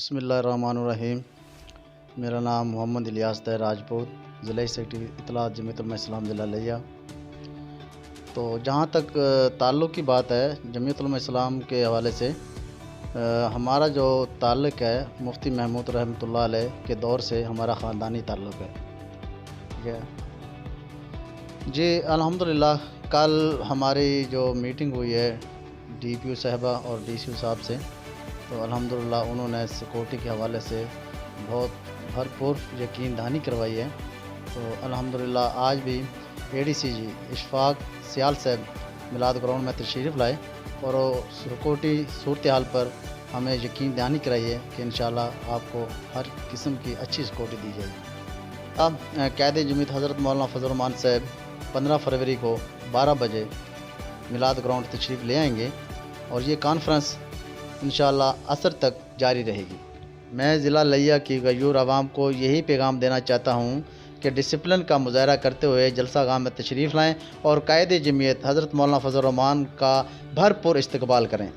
بسم اللہ الرحمن الرحیم۔ میرا نام محمد الیاس طاہر راجپوت، ضلع سیکرٹری اطلاعات جمعیت علماء اسلام ضلع لیہ۔ تو جہاں تک تعلق کی بات ہے جمعیت علماء اسلام کے حوالے سے، ہمارا جو تعلق ہے مفتی محمود رحمۃ اللہ علیہ کے دور سے ہمارا خاندانی تعلق ہے، ٹھیک ہے جی۔ الحمدللہ کل ہماری جو میٹنگ ہوئی ہے ڈی پی او صاحبہ اور ڈی سی او صاحب سے، تو الحمدللہ انہوں نے سیکورٹی کے حوالے سے بہت بھرپور یقین دہانی کروائی ہے۔ تو الحمدللہ آج بھی اے ڈی سی جی اشفاق سیال صاحب میلاد گراؤنڈ میں تشریف لائے اور سیکورٹی صورتحال پر ہمیں یقین دہانی کرائی ہے کہ انشاءاللہ آپ کو ہر قسم کی اچھی سیکورٹی دی جائے گی۔ اب قائد جمعیت حضرت مولانا فضل الرحمان صاحب 15 فروری کو 12 بجے میلاد گراؤنڈ تشریف لے آئیں گے اور یہ کانفرنس انشاءاللہ عصر تک جاری رہے گی۔ میں ضلع لیہ کی غیور عوام کو یہی پیغام دینا چاہتا ہوں کہ ڈسپلن کا مظاہرہ کرتے ہوئے جلسہ گاہ میں تشریف لائیں اور قائد جمعیت حضرت مولانا فضل الرحمان کا بھرپور استقبال کریں۔